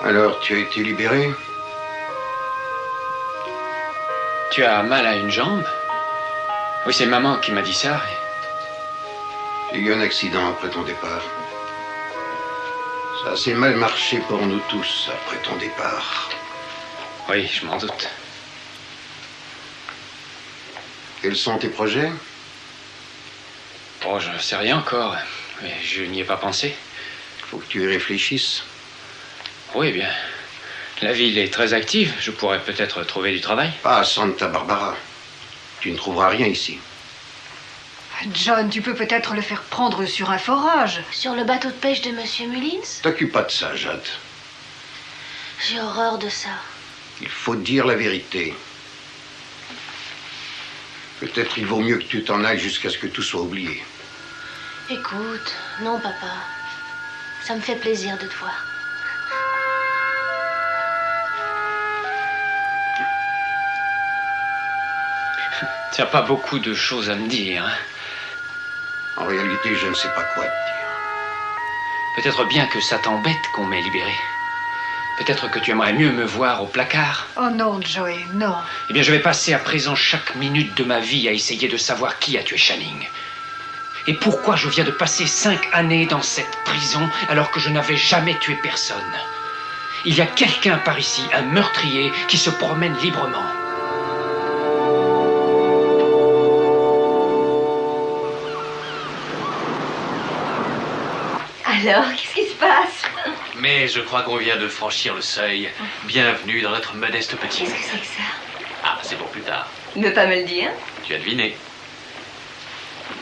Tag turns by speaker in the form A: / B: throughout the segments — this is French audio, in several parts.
A: Alors, tu as été libéré?
B: Tu as mal à une jambe? Oui, c'est maman qui m'a dit ça.
A: Il y a eu un accident après ton départ. Ça a assez mal marché pour nous tous après ton départ.
B: Oui, je m'en doute.
A: Quels sont tes projets?
B: Oh, je ne sais rien encore. Mais je n'y ai pas pensé.
A: Faut que tu y réfléchisses.
B: Oui, bien. La ville est très active. Je pourrais peut-être trouver du travail.
A: Pas à Santa Barbara. Tu ne trouveras rien ici.
C: John, tu peux peut-être le faire prendre sur un forage.
D: Sur le bateau de pêche de Monsieur Mullins?
A: T'occupe pas de ça, Jade.
D: J'ai horreur de ça.
A: Il faut dire la vérité. Peut-être il vaut mieux que tu t'en ailles jusqu'à ce que tout soit oublié.
D: Écoute, non, papa. Ça me fait plaisir de te voir.
B: Tu n'as pas beaucoup de choses à me dire, hein?
A: En réalité, je ne sais pas quoi te dire.
B: Peut-être bien que ça t'embête qu'on m'ait libéré. Peut-être que tu aimerais mieux me voir au placard.
C: Oh non, Joey, non.
B: Eh bien, je vais passer à présent chaque minute de ma vie à essayer de savoir qui a tué Channing. Et pourquoi je viens de passer 5 années dans cette prison alors que je n'avais jamais tué personne. Il y a quelqu'un par ici, un meurtrier, qui se promène librement.
E: Alors, qu'est-ce qui se passe?
F: Mais je crois qu'on vient de franchir le seuil. Bienvenue dans notre modeste petite.
E: Qu'est-ce que c'est que ça?
F: Ah, c'est pour plus tard.
E: Ne pas me le dire.
F: Tu as deviné.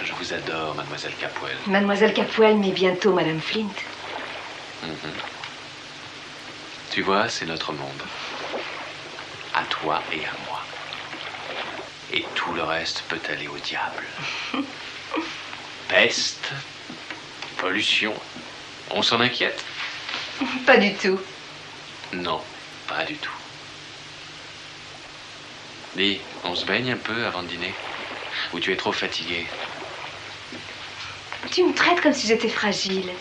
F: Je vous adore, mademoiselle Capwell.
E: Mademoiselle Capwell, mais bientôt Madame Flint.
F: Tu vois, c'est notre monde. À toi et à moi. Et tout le reste peut aller au diable. Peste, pollution, on s'en inquiète?
E: Pas du tout.
F: Non, pas du tout. Dis, on se baigne un peu avant de dîner? Ou tu es trop fatigué?
E: Tu me traites comme si j'étais fragile.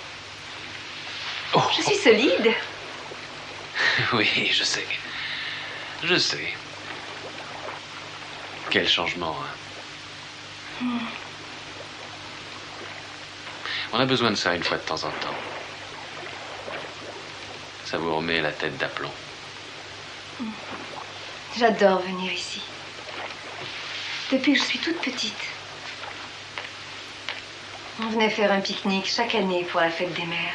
F: Oh.
E: Je suis solide.
F: Oui, je sais. Je sais. Quel changement, hein? On a besoin de ça une fois de temps en temps. Ça vous remet la tête d'aplomb.
E: J'adore venir ici. Depuis que je suis toute petite. On venait faire un pique-nique chaque année pour la fête des mères.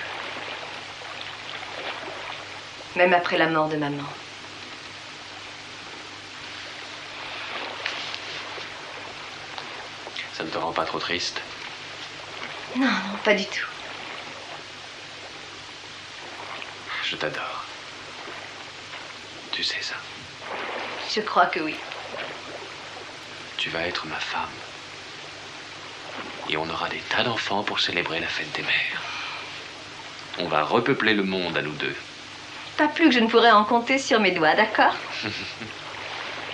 E: Même après la mort de maman.
F: Ça ne te rend pas trop triste?
E: Non, non, pas du tout.
F: Je t'adore. Tu sais ça.
E: Je crois que oui.
F: Tu vas être ma femme. Et on aura des tas d'enfants pour célébrer la fête des mères. On va repeupler le monde à nous deux.
E: Pas plus que je ne pourrais en compter sur mes doigts, d'accord?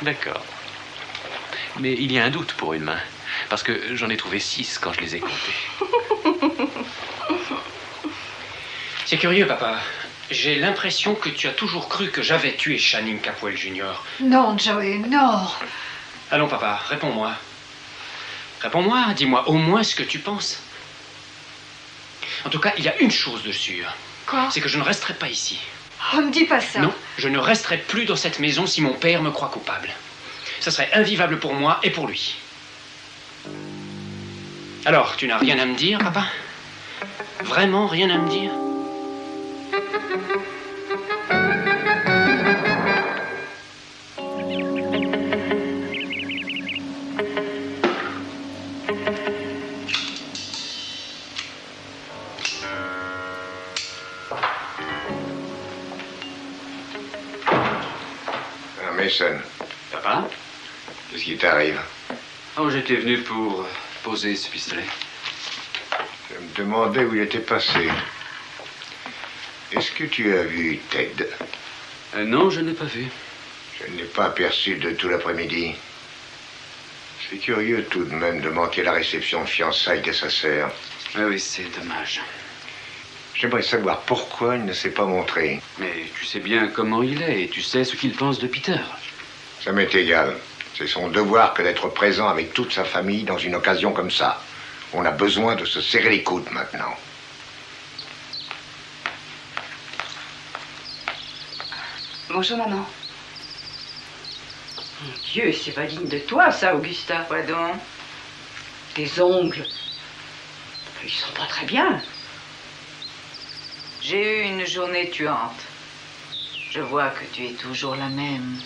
F: D'accord. Mais il y a un doute pour une main. Parce que j'en ai trouvé 6 quand je les ai comptés.
B: C'est curieux, papa. J'ai l'impression que tu as toujours cru que j'avais tué Channing Capwell Jr.
C: Non, Joey, non.
B: Allons, papa, réponds-moi. Réponds-moi, dis-moi au moins ce que tu penses. En tout cas, il y a une chose de sûre.
C: Quoi?
B: C'est que je ne resterai pas ici.
C: Oh, me dis pas ça.
B: Non, je ne resterai plus dans cette maison si mon père me croit coupable. Ça serait invivable pour moi et pour lui. Alors, tu n'as rien à me dire, papa? Vraiment rien à me dire?
A: Mason,
F: Papa?
A: qu'est-ce qui t'arrive?
F: Oh, j'étais venu pour poser ce pistolet.
A: Je me demandais où il était passé. Est-ce que tu as vu Ted?
F: Non, je ne l'ai pas vu.
A: Je ne l'ai pas aperçu de tout l'après-midi. C'est curieux tout de même de manquer la réception de fiançailles de sa sœur.
F: Ah oui, c'est dommage.
A: J'aimerais savoir pourquoi il ne s'est pas montré.
F: Mais tu sais bien comment il est et tu sais ce qu'il pense de Peter.
A: Ça m'est égal. C'est son devoir que d'être présent avec toute sa famille dans une occasion comme ça. On a besoin de se serrer les coudes maintenant.
C: Bonjour, maman.
G: Mon Dieu, c'est pas digne de toi, ça, Augusta. Quoi donc? Tes ongles. Ils sont pas très bien.
H: J'ai eu une journée tuante. Je vois que tu es toujours la même.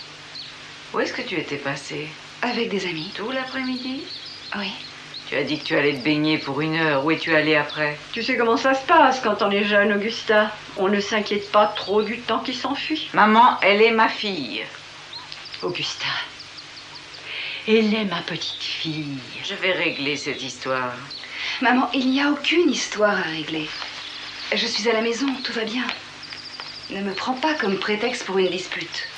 H: Où est-ce que tu étais passée?
C: Avec des amis.
H: Tout l'après-midi?
C: Oui.
H: Tu as dit que tu allais te baigner pour 1 heure. Où es-tu allée après?
G: Tu sais comment ça se passe quand on est jeune, Augusta. On ne s'inquiète pas trop du temps qui s'enfuit.
H: Maman, elle est ma fille.
G: Augusta, elle est ma petite fille.
H: Je vais régler cette histoire.
C: Maman, il n'y a aucune histoire à régler. Je suis à la maison, tout va bien. Ne me prends pas comme prétexte pour une dispute.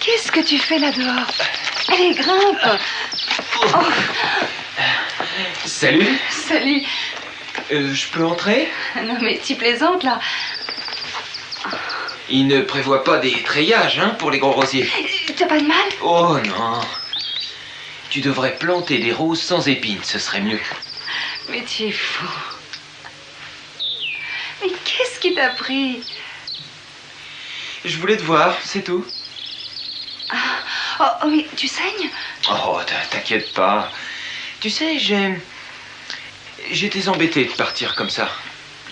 C: Qu'est-ce que tu fais là dehors? Allez, grimpe. Oh.
B: Salut.
C: Salut.
B: Je peux entrer?
C: Non mais tu plaisantes là.
B: Il ne prévoit pas des treillages, hein, pour les gros rosiers.
C: T'as pas de mal?
B: Oh non. Tu devrais planter des roses sans épines, ce serait mieux.
C: Mais tu es fou. Mais qu'est-ce qui t'a pris?
B: Je voulais te voir, c'est tout.
C: Oh, mais tu saignes?
B: Oh, t'inquiète pas. Tu sais, j'étais embêté de partir comme ça.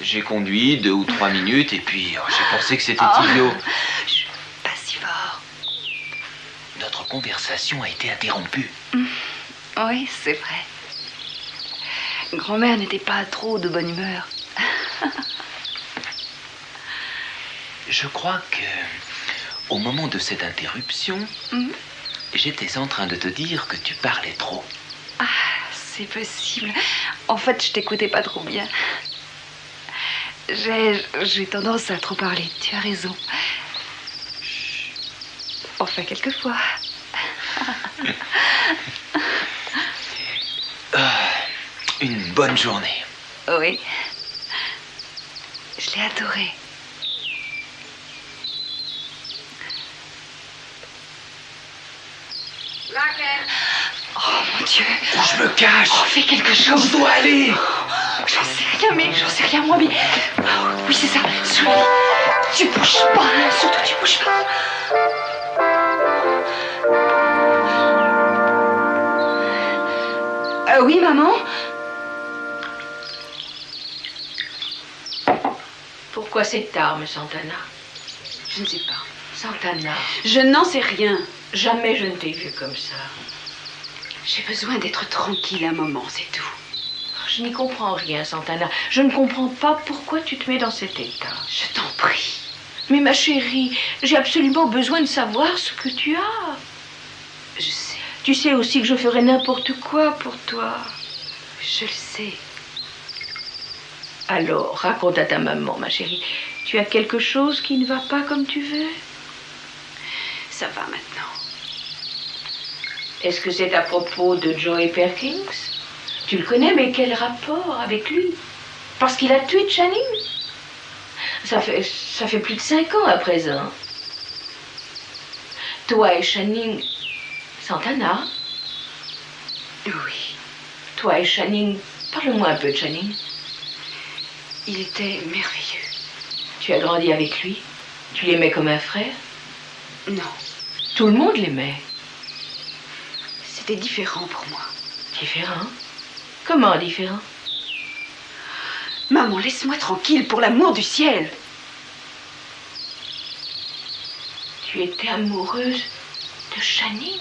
B: J'ai conduit 2 ou 3 minutes et puis j'ai pensé que c'était idiot.
C: Pas si fort.
B: Notre conversation a été interrompue.
C: Oui, c'est vrai. Grand-mère n'était pas trop de bonne humeur.
B: Je crois que, au moment de cette interruption, j'étais en train de te dire que tu parlais trop.
C: Ah, c'est possible. En fait, je t'écoutais pas trop bien. J'ai tendance à trop parler. Tu as raison. Enfin, quelquefois.
B: Une bonne journée.
C: Oui. Je l'ai adoré. Oh mon Dieu.
B: Je me cache.
C: Oh, fais quelque chose.
B: Je dois aller.
C: J'en sais rien, mais j'en sais rien, moi, mais... Oui, c'est ça, sous le lit. Tu bouges pas, hein, surtout tu bouges pas. Oui, maman?
G: Pourquoi cette arme, Santana?
C: Je ne sais pas.
G: Santana,
C: Je n'en sais rien.
G: jamais je ne t'ai vu comme ça.
C: J'ai besoin d'être tranquille un moment, c'est tout.
G: Je n'y comprends rien, Santana. Je ne comprends pas pourquoi tu te mets dans cet état.
C: Je t'en prie.
G: Mais ma chérie, j'ai absolument besoin de savoir ce que tu as.
C: Je sais.
G: Tu sais aussi que je ferais n'importe quoi pour toi.
C: Je le sais.
G: Alors, raconte à ta maman, ma chérie. Tu as quelque chose qui ne va pas comme tu veux?
C: Ça va maintenant.
G: Est-ce que c'est à propos de Joey Perkins? Tu le connais, mais quel rapport avec lui? Parce qu'il a tué Channing? Ça fait plus de 5 ans à présent. Toi et Channing... Santana?
C: Oui.
G: Toi et Channing... Parle-moi un peu de Channing.
C: Il était merveilleux.
G: Tu as grandi avec lui? Tu l'aimais comme un frère?
C: Non.
G: Tout le monde l'aimait.
C: C'était différent pour moi.
G: Différent? Comment différent?
C: Maman, laisse-moi tranquille, pour l'amour du ciel.
G: Tu étais amoureuse de Channing?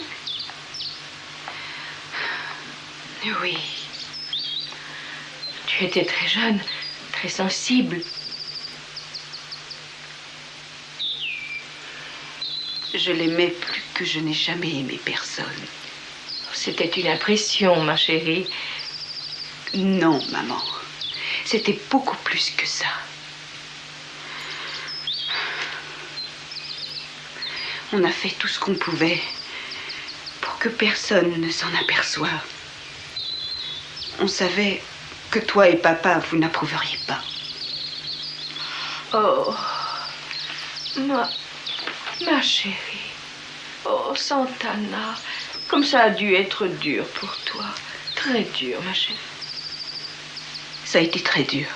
C: Oui.
G: Tu étais très jeune, très sensible.
C: Je l'aimais plus que je n'ai jamais aimé personne.
G: C'était une impression, ma chérie.
C: Non, maman. C'était beaucoup plus que ça. On a fait tout ce qu'on pouvait pour que personne ne s'en aperçoive. On savait que toi et papa, vous n'approuveriez pas.
G: Oh, ma chérie. Oh, Santana, comme ça a dû être dur pour toi. Très dur, ma chérie.
C: Ça a été très dur.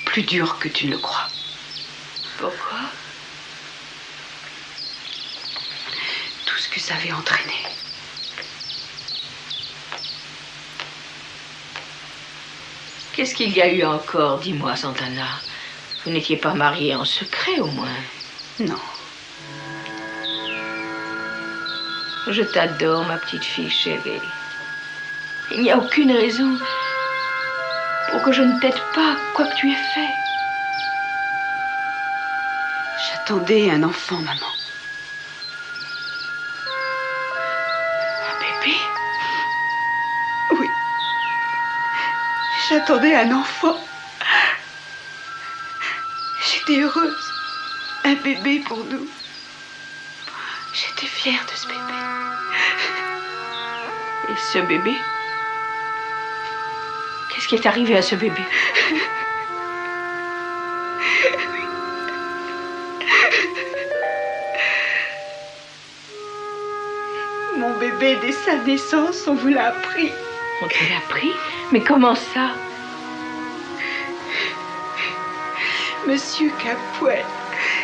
C: Plus dur que tu ne le crois.
G: Pourquoi?
C: Tout ce que ça avait entraîné.
G: Qu'est-ce qu'il y a eu encore? Dis-moi, Santana. Vous n'étiez pas mariés en secret, au moins?
C: Non.
G: Je t'adore, ma petite fille chérie. Il n'y a aucune raison pour que je ne t'aide pas, quoi que tu aies fait.
C: J'attendais un enfant, maman.
G: Un bébé?
C: Oui. J'attendais un enfant. J'étais heureuse. Un bébé pour nous. J'étais fière de ce bébé.
G: Et ce bébé? Qu'est-ce qui est arrivé à ce bébé?
C: Mon bébé, dès sa naissance, on vous l'a appris.
G: On te l'a pris? Mais comment ça?
C: Monsieur Capuel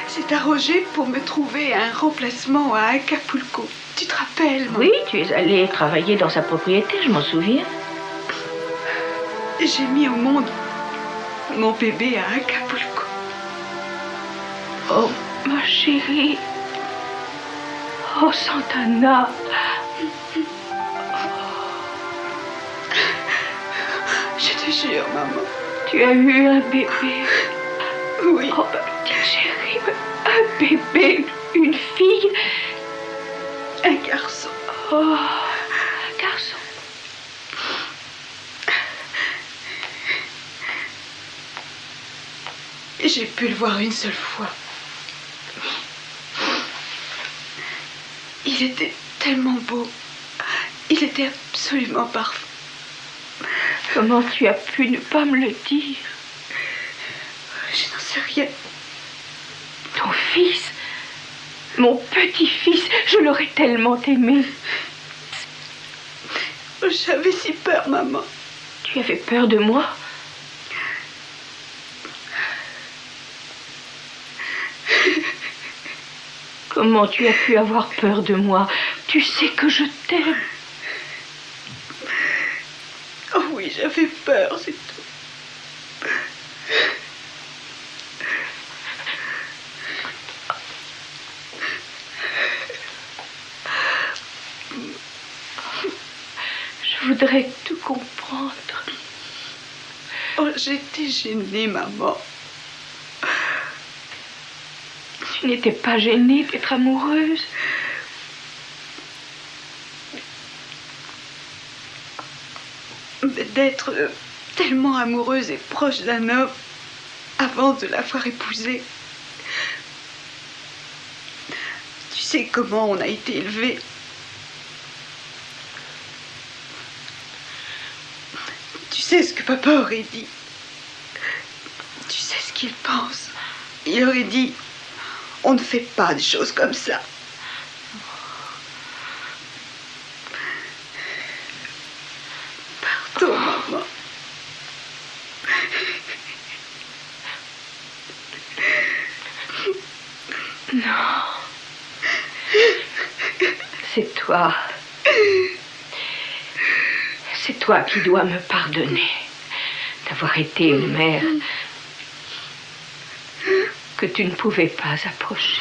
C: s'est arrangé pour me trouver un remplacement à Acapulco. Tu te rappelles, maman?
G: Oui, tu es allée travailler dans sa propriété, je m'en souviens.
C: J'ai mis au monde mon bébé à Acapulco.
G: Oh, ma chérie. Oh, Santana.
C: Je te jure, maman.
G: Tu as eu un bébé.
C: Oui.
G: Oh, ma petite chérie. Un bébé, une fille.
C: Un garçon.
G: Oh, un garçon.
C: J'ai pu le voir une seule fois. Il était tellement beau. Il était absolument parfait.
G: Comment tu as pu ne pas me le dire?
C: Je n'en sais rien.
G: Ton fils, mon petit-fils, je l'aurais tellement aimé.
C: J'avais si peur, maman.
G: Tu avais peur de moi? Comment tu as pu avoir peur de moi? Tu sais que je t'aime.
C: Oh oui, j'avais peur, c'est tout.
G: Je voudrais tout comprendre.
C: Oh, j'étais gênée, maman.
G: Tu n'étais pas gênée d'être amoureuse?
C: D'être tellement amoureuse et proche d'un homme avant de l'avoir épousé. Tu sais comment on a été élevés. Tu sais ce que papa aurait dit. Tu sais ce qu'il pense. Il aurait dit, on ne fait pas des choses comme ça. Pardon, maman.
G: Non. C'est toi. C'est toi qui dois me pardonner d'avoir été une mère que tu ne pouvais pas approcher.